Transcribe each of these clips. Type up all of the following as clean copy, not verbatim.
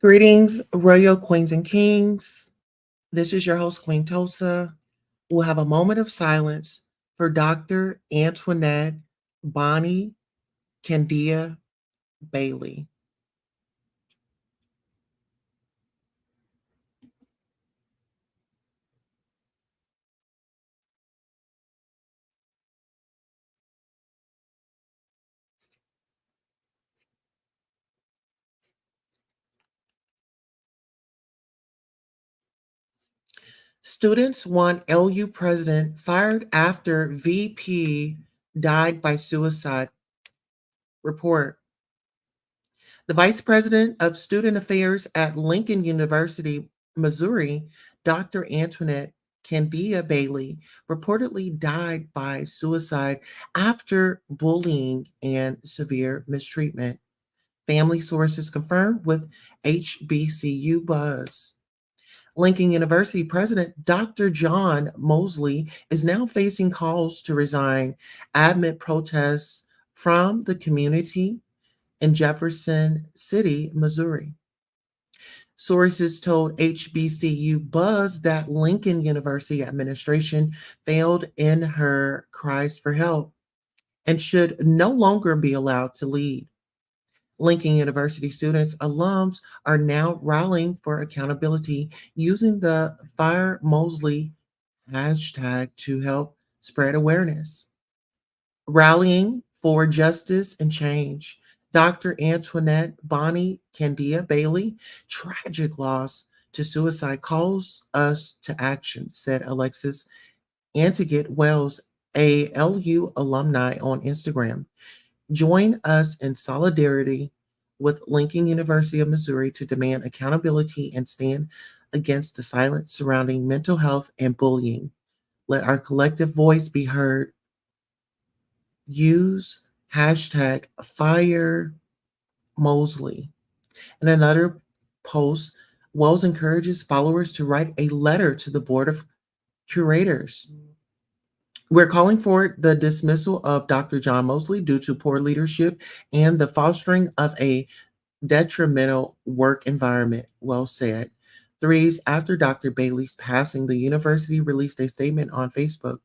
Greetings, royal queens and kings. This is your host, Queen Tosa. We'll have a moment of silence for Dr. Antoinette Bonnie Candia Bailey. Students want LU president fired after VP died by suicide. Report. The vice president of student affairs at Lincoln University, Missouri, Dr. Antoinette Candia-Bailey, reportedly died by suicide after bullying and severe mistreatment. Family sources confirmed with HBCU Buzz. Lincoln University President Dr. John Moseley is now facing calls to resign amid protests from the community in Jefferson City, Missouri. Sources told HBCU Buzz that Lincoln University administration failed in her cries for help and should no longer be allowed to lead. Lincoln University students, alums are now rallying for accountability using the Fire Moseley hashtag to help spread awareness. Rallying for justice and change. Dr. Antoinette Bonnie Candia-Bailey, tragic loss to suicide calls us to action, said Alexis Antigot Wells, a LU alumni on Instagram. Join us in solidarity with Lincoln University of Missouri to demand accountability and stand against the silence surrounding mental health and bullying. Let our collective voice be heard. Use hashtag Fire Moseley. In another post, Wells encourages followers to write a letter to the Board of Curators. We're calling for the dismissal of Dr. John Moseley due to poor leadership and the fostering of a detrimental work environment, Wells said. 3 days after Dr. Bailey's passing, the university released a statement on Facebook.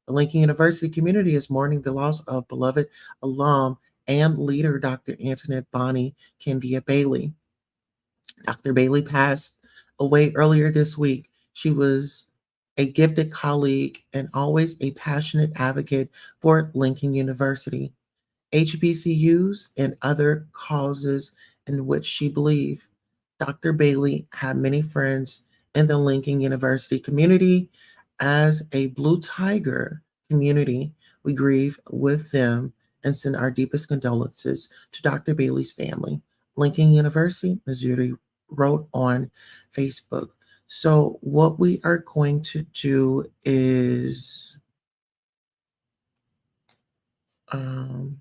The Lincoln University community is mourning the loss of beloved alum and leader Dr. Antoinette Bonnie Candia-Bailey. Dr. Bailey passed away earlier this week. She was a gifted colleague and always a passionate advocate for Lincoln University, HBCUs, and other causes in which she believed. Dr. Bailey had many friends in the Lincoln University community. As a Blue Tiger community, we grieve with them and send our deepest condolences to Dr. Bailey's family. Lincoln University, Missouri wrote on Facebook. So, what we are going to do is um,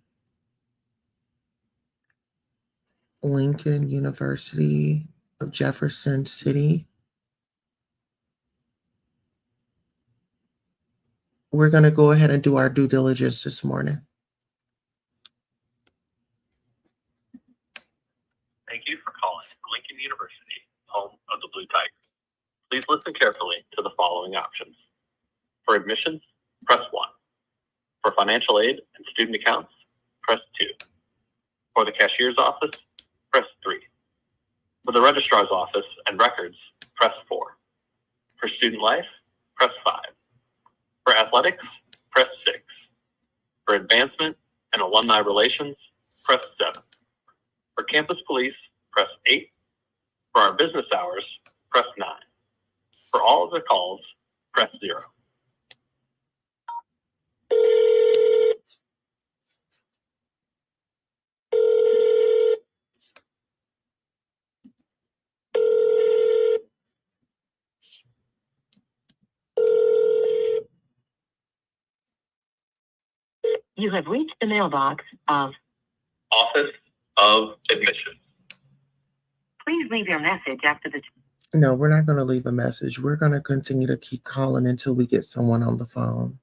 Lincoln University of Jefferson City. We're going to go ahead and do our due diligence this morning. Thank you for calling Lincoln University, home of the Blue Tigers. Please listen carefully to the following options. For admissions, press 1. For financial aid and student accounts, press 2. For the cashier's office, press 3. For the registrar's office and records, press 4. For student life, press 5. For athletics, press 6. For advancement and alumni relations, press 7. For campus police, press 8. For our business hours, press 9. For all other calls, press 0. You have reached the mailbox of Office of Admissions. Please leave your message after the... No, we're not going to leave a message. We're going to continue to keep calling until we get someone on the phone.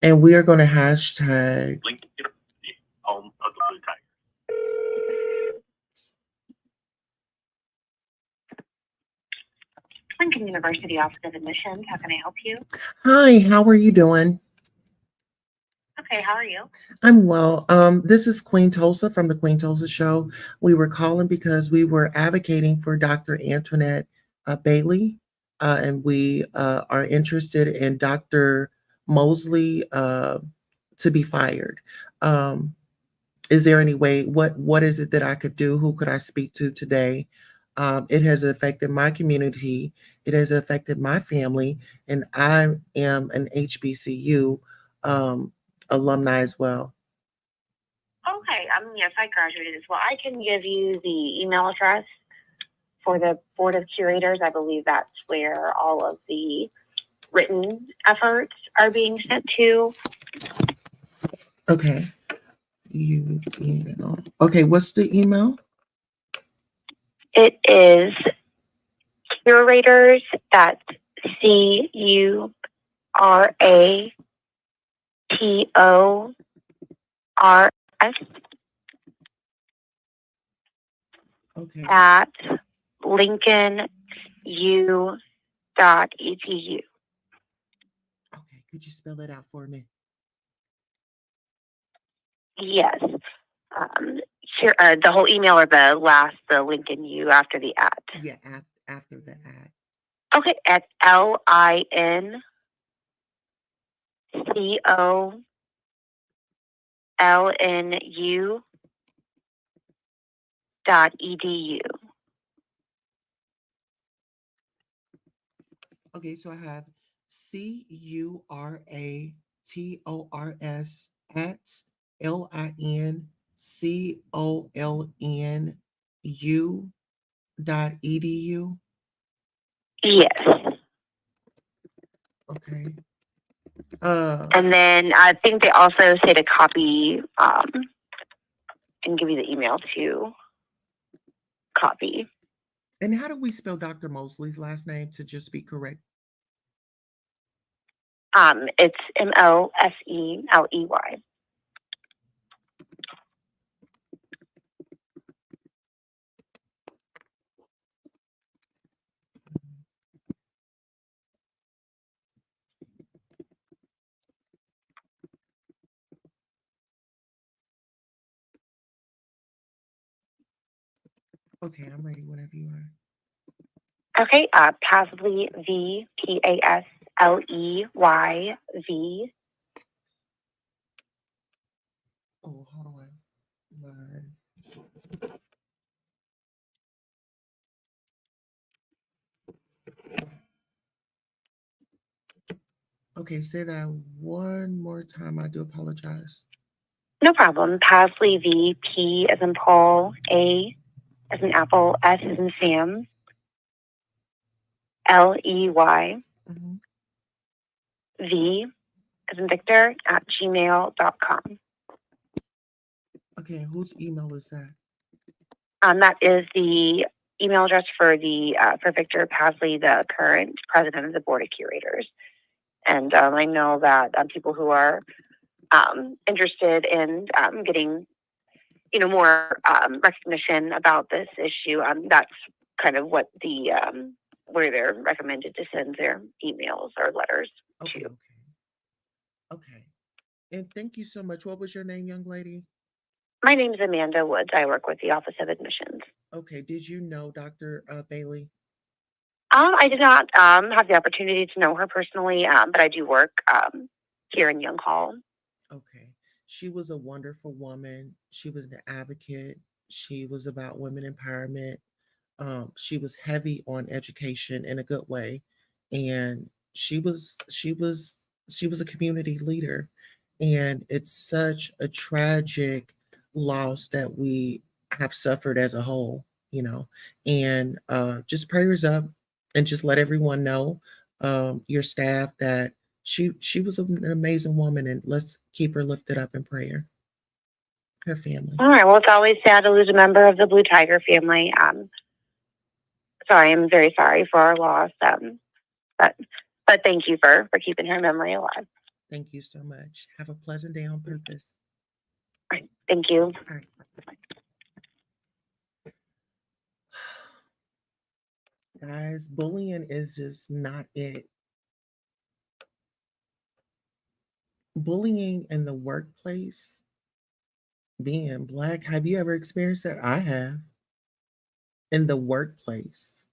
And we are going to hashtag Lincoln University, home of the Blue Tigers. Lincoln University Office of Admissions. How can I help you? Hi, how are you doing? Okay, how are you? I'm well. This is Queen Tulsa from the Queen Tulsa Show. We were calling because we were advocating for Dr. Antoinette Bailey, and we are interested in Dr. Moseley to be fired. Um, is there any way? What is it that I could do? Who could I speak to today? It has affected my community. It has affected my family, and I am an HBCU alumni as well. Okay, yes, I graduated as well. I can give you the email address for the Board of Curators. I believe that's where all of the written efforts are being sent to. Okay. You email. Okay, what's the email? It is curators. That's CURATORS Okay. at lincolnu.edu. Okay, could you spell it out for me? Yes. Here, the whole email or the Lincoln U after the at. Yeah, after the ad. Okay, at lincolnu.edu. Okay, so I have CURATORS at LINCOLNU.edu. Yes. Okay. And then I think they also say to copy and give you the email to copy. And how do we spell Dr. Mosley's last name to just be correct? It's Moseley. Okay, I'm ready whenever you are. Okay, Pasley, VPASLEYV. Oh, hold on. Line. Okay, say that one more time. I do apologize. No problem. Pasley, V, P as in Paul, A as in Apple, S as in Sam, LEY, Mhm. V as in Victor at gmail.com. Okay, whose email is that? That is the email address for Victor Pasley, the current president of the Board of Curators. And I know that people who are interested in getting more recognition about this issue, that's kind of what where they're recommended to send their emails or letters Okay, to. okay. And thank you so much. What was your name, young lady? My name is Amanda Woods. I work with the Office of Admissions. Okay, did you know Dr. Bailey? I did not have the opportunity to know her personally, but I do work here in Young Hall. Okay. She was a wonderful woman. She was an advocate. She was about women empowerment. She was heavy on education in a good way, and she was a community leader. And it's such a tragic loss that we have suffered as a whole, you know. And just prayers up, and just let everyone know, your staff, that she was an amazing woman, and let's keep her lifted up in prayer. Her family. All right. Well, it's always sad to lose a member of the Blue Tiger family. So I am very sorry for our loss. But thank you for keeping her memory alive. Thank you so much. Have a pleasant day on purpose. All right. Thank you. All right. Bye. guys, bullying is just not it. Bullying in the workplace, being Black, have you ever experienced that? I have. In the workplace.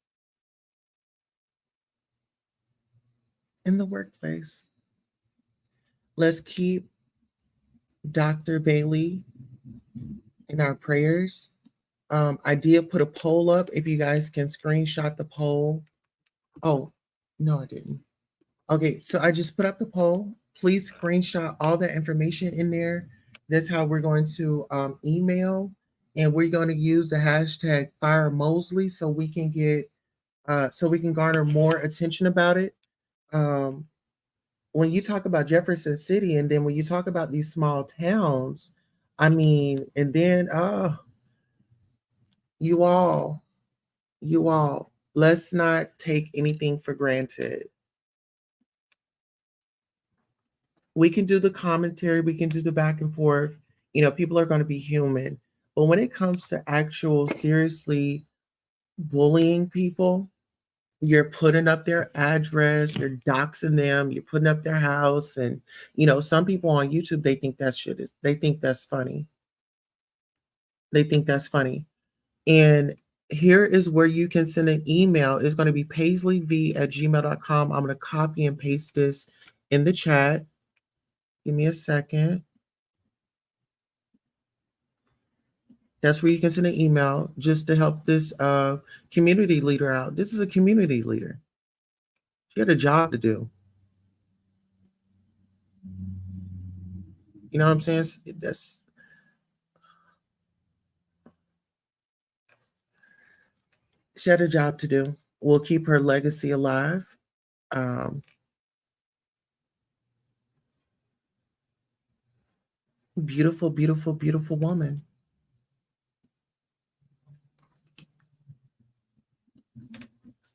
In the workplace. Let's keep Dr. Bailey in our prayers. I did put a poll up. If you guys can screenshot the poll. Oh, no, I didn't. Okay, so I just put up the poll. Please screenshot all that information in there. That's how we're going to email, and we're going to use the hashtag Fire Moseley so we can get so we can garner more attention about it. Um, when you talk about Jefferson City, and then when you talk about these small towns, I mean, and then you all, let's not take anything for granted. We can do the commentary, we can do the back and forth. You know, people are going to be human. But when it comes to actual seriously bullying people, you're putting up their address, you're doxing them, you're putting up their house. And, you know, some people on YouTube, they think that shit is, they think that's funny. They think that's funny. And here is where you can send an email. It's going to be paisleyv@gmail.com. I'm going to copy and paste this in the chat. Give me a second. That's where you can send an email just to help this community leader out. This is a community leader. She had a job to do. You know what I'm saying? She had a job to do. We'll keep her legacy alive. Beautiful, beautiful, beautiful woman.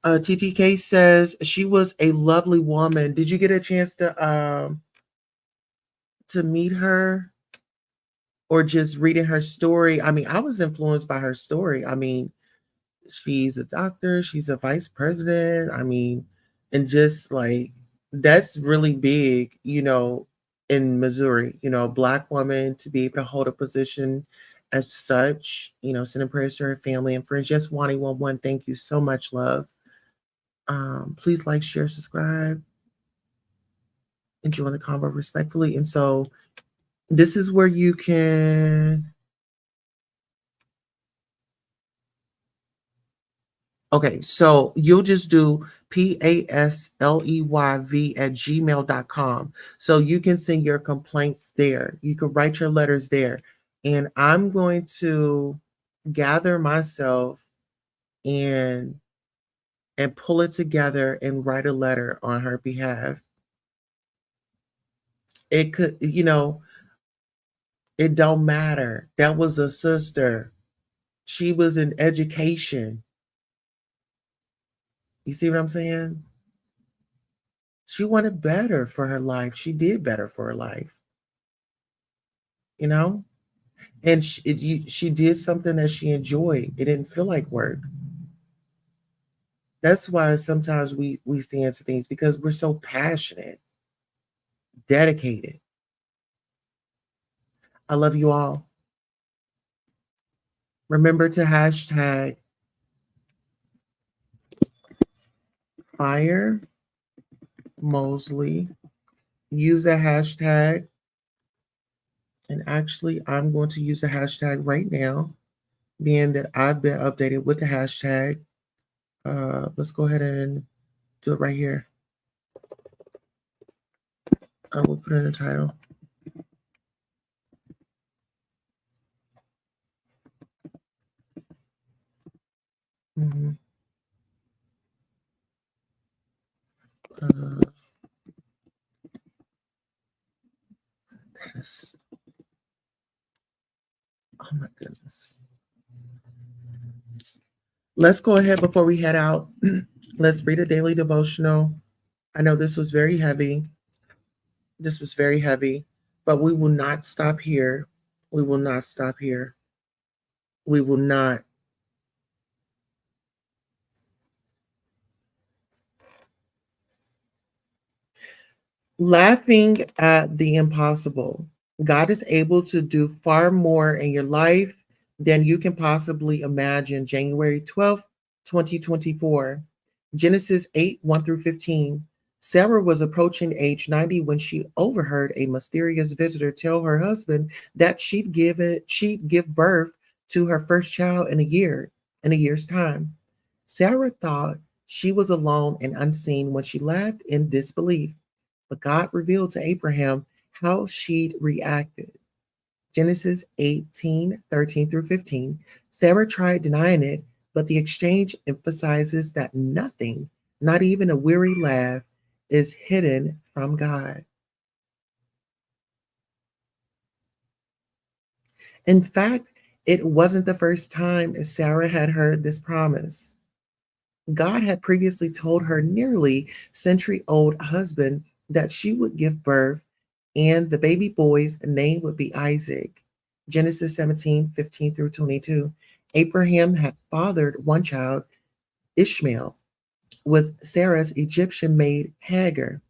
TTK says she was a lovely woman. Did you get a chance to meet her, or just reading her story? I mean, I was influenced by her story. I mean, she's a doctor, she's a vice president. I mean, and just like that's really big, you know, in Missouri, you know, a Black woman to be able to hold a position as such, you know, sending prayers to her family and friends. Just Wani 11, thank you so much, love. Please like, share, subscribe, and join the convo respectfully. And so this is where you can. Okay, so you'll just do PASLEYV@gmail.com. So you can send your complaints there. You can write your letters there. And I'm going to gather myself and pull it together and write a letter on her behalf. It could, you know, it don't matter. That was a sister. She was in education. You see what I'm saying? She wanted better for her life. She did better for her life. You know? And she did something that she enjoyed. It didn't feel like work. That's why sometimes we stand to things, because we're so passionate, dedicated. I love you all. Remember to hashtag Fire Moseley. Use that hashtag. And actually, I'm going to use the hashtag right now, being that I've been updated with the hashtag. Let's go ahead and do it right here. I will put in the title. Mm-hmm. That is, oh my goodness. Let's go ahead before we head out. Let's read a daily devotional. I know this was very heavy. This was very heavy, but we will not stop here. We will not stop here. We will not. Laughing at the impossible. God is able to do far more in your life than you can possibly imagine. January 12th, 2024. Genesis 8, 1 through 15. Sarah was approaching age 90 when she overheard a mysterious visitor tell her husband that she'd give birth to her first child in a year's time. Sarah thought she was alone and unseen when she laughed in disbelief. But God revealed to Abraham how she'd reacted. Genesis 18:13 through 15. Sarah tried denying it, but the exchange emphasizes that nothing, not even a weary laugh, is hidden from God. In fact, it wasn't the first time Sarah had heard this promise. God had previously told her nearly century-old husband that she would give birth and the baby boy's name would be Isaac. Genesis 17:15 through 22. Abraham had fathered one child, Ishmael, with Sarah's Egyptian maid Hagar.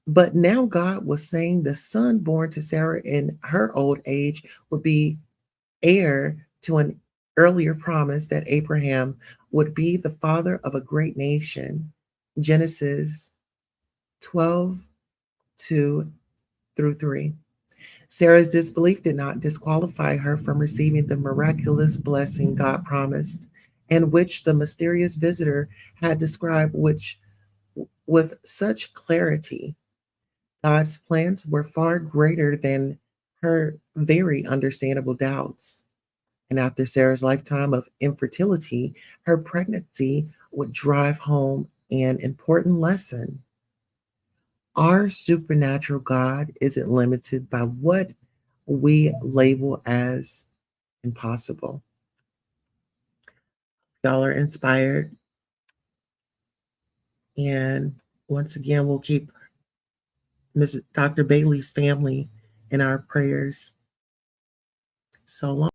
But now God was saying the son born to Sarah in her old age would be heir to an earlier promise that Abraham would be the father of a great nation. Genesis 12:2 through 3. Sarah's disbelief did not disqualify her from receiving the miraculous blessing God promised, and which the mysterious visitor had described which with such clarity. God's plans were far greater than her very understandable doubts. And after Sarah's lifetime of infertility, her pregnancy would drive home an important lesson. Our supernatural God isn't limited by what we label as impossible. Y'all are inspired. And once again, we'll keep Ms. Dr. Bailey's family in our prayers. So long.